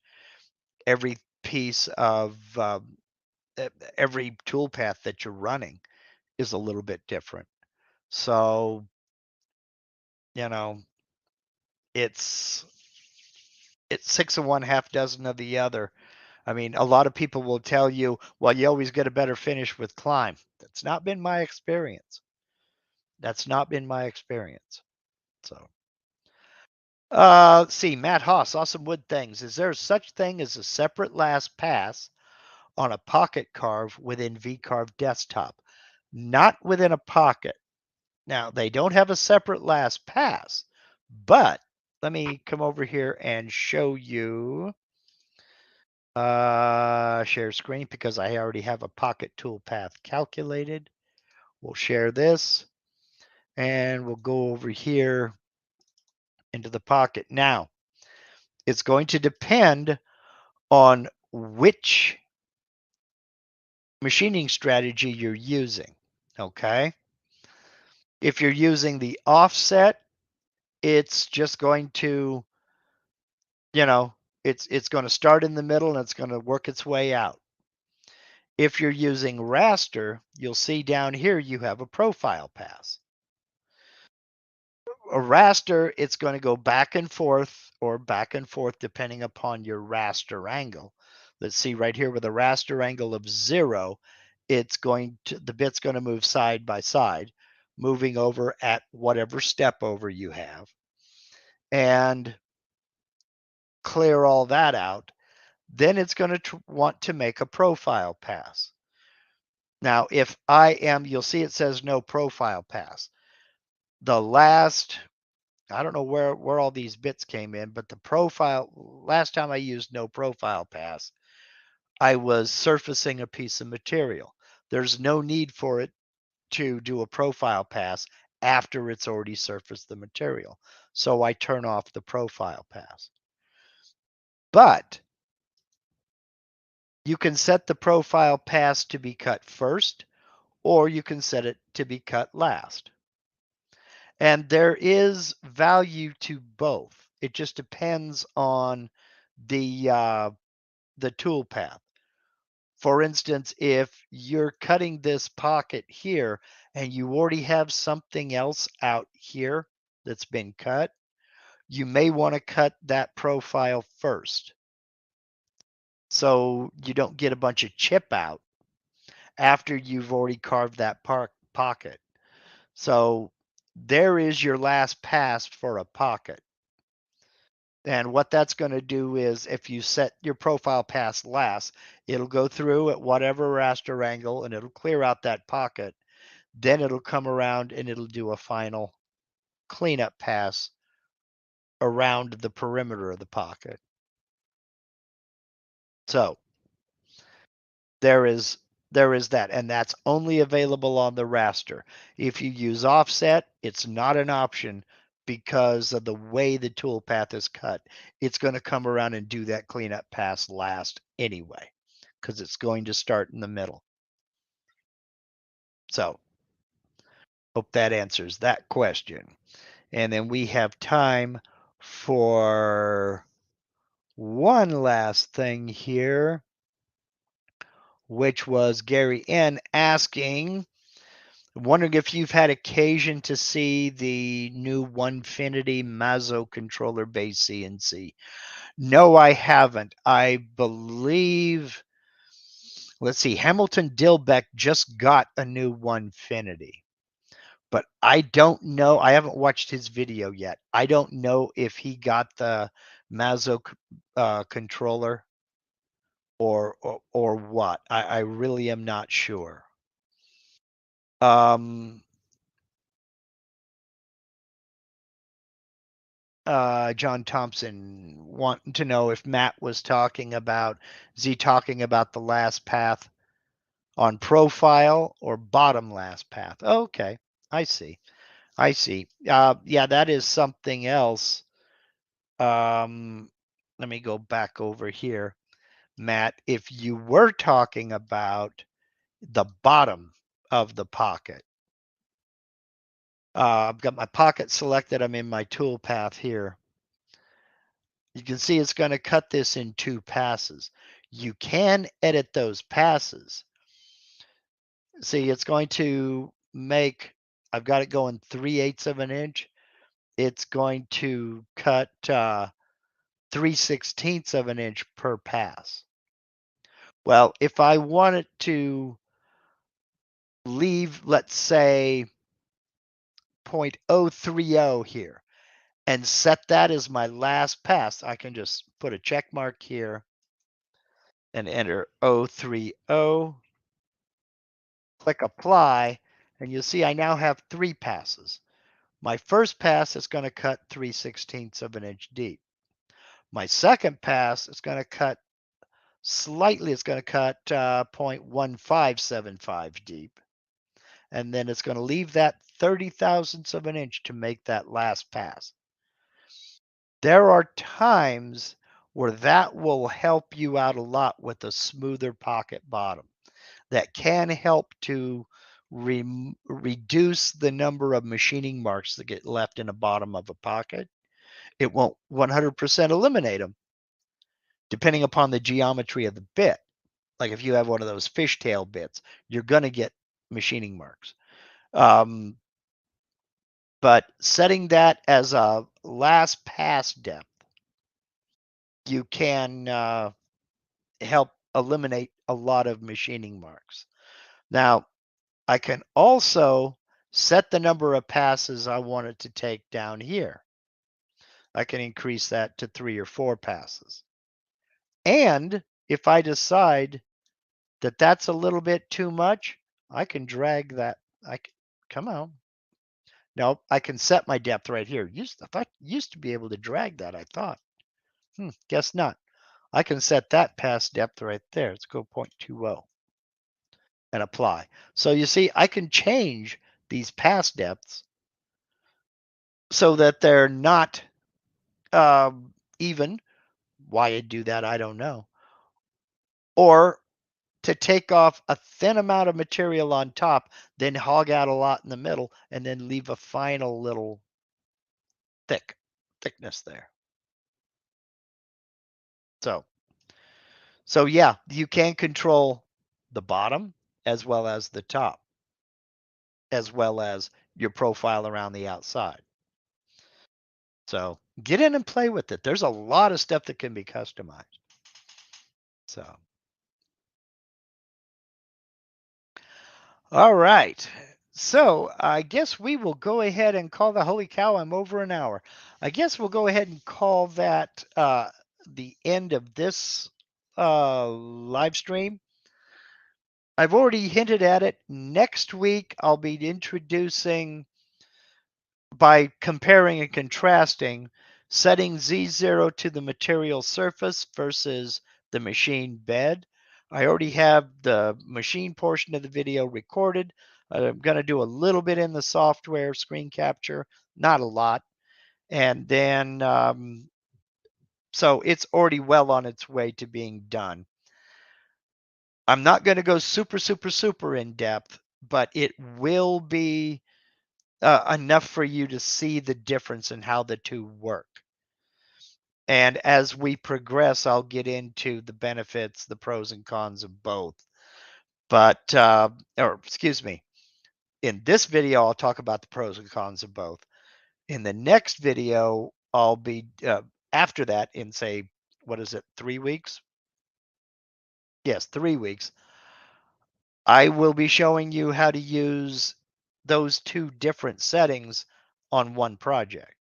Every piece of every toolpath that you're running is a little bit different. So, you know, it's it's six of one, half dozen of the other. I mean, a lot of people will tell you, well, you always get a better finish with climb. That's not been my experience. That's not been my experience. So, let's see, Matt Haas, awesome wood things. Is there such thing as a separate last pass on a pocket carve within VCarve desktop? Not within a pocket. Now, they don't have a separate last pass, but let me come over here and show you share screen because I already have a pocket toolpath calculated. We'll share this and we'll go over here into the pocket. Now, it's going to depend on which machining strategy you're using. Okay. If you're using the offset, it's just going to, you know, it's going to start in the middle and it's going to work its way out. If you're using raster, you'll see down here you have a profile pass. A raster, it's going to go back and forth or back and forth depending upon your raster angle. Let's see right here with a raster angle of 0, the bit's going to move side by side, moving over at whatever step over you have, and clear all that out. Then it's going to want to make a profile pass. Now, if you'll see it says no profile pass. The last, I don't know where all these bits came in, but last time I used no profile pass, I was surfacing a piece of material. There's no need for it to do a profile pass after it's already surfaced the material. So I turn off the profile pass. But you can set the profile pass to be cut first, or you can set it to be cut last. And there is value to both. It just depends on the tool path. For instance, if you're cutting this pocket here and you already have something else out here that's been cut, you may want to cut that profile first so you don't get a bunch of chip out after you've already carved that pocket. So there is your last pass for a pocket. And what that's going to do is if you set your profile pass last, it'll go through at whatever raster angle and it'll clear out that pocket. Then it'll come around and it'll do a final cleanup pass around the perimeter of the pocket. So there is that, and that's only available on the raster. If you use offset, it's not an option because of the way the tool path is cut. It's going to come around and do that cleanup pass last anyway, because it's going to start in the middle. So hope that answers that question. And then we have time for one last thing here, which was Gary N asking, wondering if you've had occasion to see the new Onefinity Mazo controller base CNC. No, I haven't. I believe, let's see, Hamilton Dilbeck just got a new Onefinity. But I don't know. I haven't watched his video yet. I don't know if he got the Mazo controller or what. I really am not sure. John Thompson wanting to know if Matt was talking about, is he talking about the last path on profile or bottom last path? Okay, I see. Yeah, that is something else. Let me go back over here. Matt, if you were talking about the bottom of the pocket, I've got my pocket selected. I'm in my tool path here. You can see it's going to cut this in 2 passes. You can edit those passes. See, it's going to make, I've got it going 3/8 of an inch. It's going to cut 3/16 of an inch per pass. Well, if I wanted to leave, let's say 0.030 here and set that as my last pass, I can just put a check mark here and enter 030, click apply, and you'll see I now have 3 passes. My first pass is going to cut 3/16 of an inch deep. My second pass is going to cut slightly, it's going to cut 0.1575 deep. And then it's going to leave that 30 thousandths of an inch to make that last pass. There are times where that will help you out a lot with a smoother pocket bottom. That can help to reduce the number of machining marks that get left in the bottom of a pocket. It won't 100% eliminate them, depending upon the geometry of the bit. Like if you have one of those fishtail bits, you're going to get machining marks. But setting that as a last pass depth, you can help eliminate a lot of machining marks. Now, I can also set the number of passes I want it to take down here. I can increase that to 3 or 4 passes. And if I decide that that's a little bit too much, I can drag that. Come on. No, I can set my depth right here. I thought used to be able to drag that, I thought. Guess not. I can set that pass depth right there. Let's go 0.20 and apply. So you see, I can change these pass depths so that they're not even. Why I do that, I don't know. Or to take off a thin amount of material on top, then hog out a lot in the middle, and then leave a final little thickness there. So yeah, you can control the bottom as well as the top, as well as your profile around the outside. So get in and play with it. There's a lot of stuff that can be customized. So, all right. So I guess we will go ahead and call the holy cow. I'm over an hour. I guess we'll go ahead and call that the end of this live stream. I've already hinted at it. Next week, I'll be introducing, by comparing and contrasting, setting Z0 to the material surface versus the machine bed. I already have the machine portion of the video recorded. I'm going to do a little bit in the software screen capture, not a lot. And then, so it's already well on its way to being done. I'm not going to go super in depth, but it will be enough for you to see the difference in how the two work. And as we progress, I'll get into the benefits, the pros and cons of both. But, or excuse me, in this video, I'll talk about the pros and cons of both. In the next video, I'll be, after that, in say, what is it, 3 weeks? Yes, 3 weeks. I will be showing you how to use those two different settings on one project,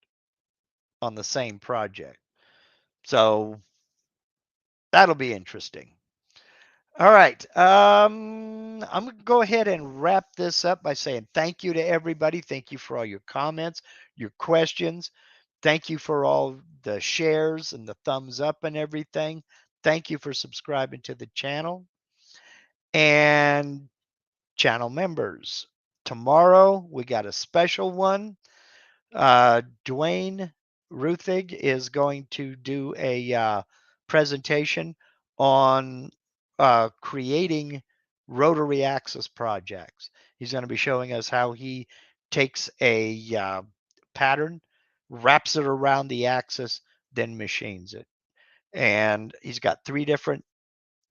on the same project. So that'll be interesting. All right. I'm going to go ahead and wrap this up by saying thank you to everybody. Thank you for all your comments, your questions. Thank you for all the shares and the thumbs up and everything. Thank you for subscribing to the channel. And channel members, tomorrow we got a special one. Dwayne Ruthig is going to do a presentation on creating rotary axis projects. He's going to be showing us how he takes a pattern, wraps it around the axis, then machines it. And he's got 3 different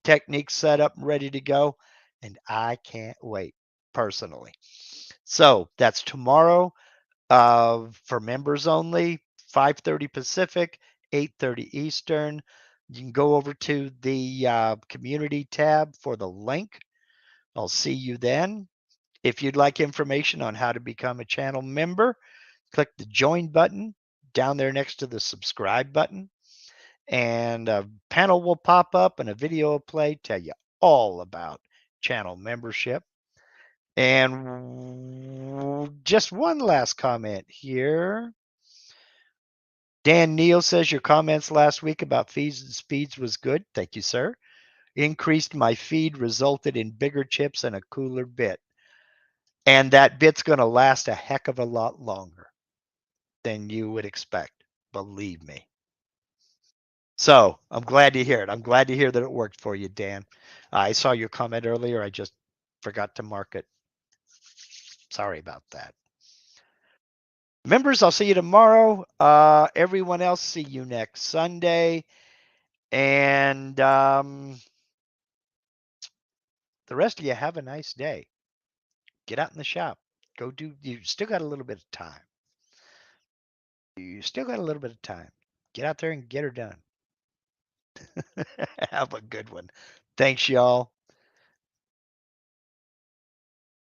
techniques set up and ready to go, and I can't wait personally. So that's tomorrow for members only, 5:30 Pacific, 8:30 Eastern. You can go over to the community tab for the link. I'll see you then. If you'd like information on how to become a channel member, click the join button down there next to the subscribe button, and a panel will pop up and a video will play, tell you all about channel membership. And just one last comment here. Dan Neal says your comments last week about feeds and speeds was good. Thank you, sir. Increased my feed, resulted in bigger chips and a cooler bit. And that bit's going to last a heck of a lot longer than you would expect. Believe me. So I'm glad to hear it. I'm glad to hear that it worked for you, Dan. I saw your comment earlier. I just forgot to mark it. Sorry about that. Members, I'll see you tomorrow. Everyone else, see you next Sunday. And the rest of you, have a nice day. Get out in the shop. Go do, you still got a little bit of time. You still got a little bit of time. Get out there and get her done. Have a good one. Thanks, y'all.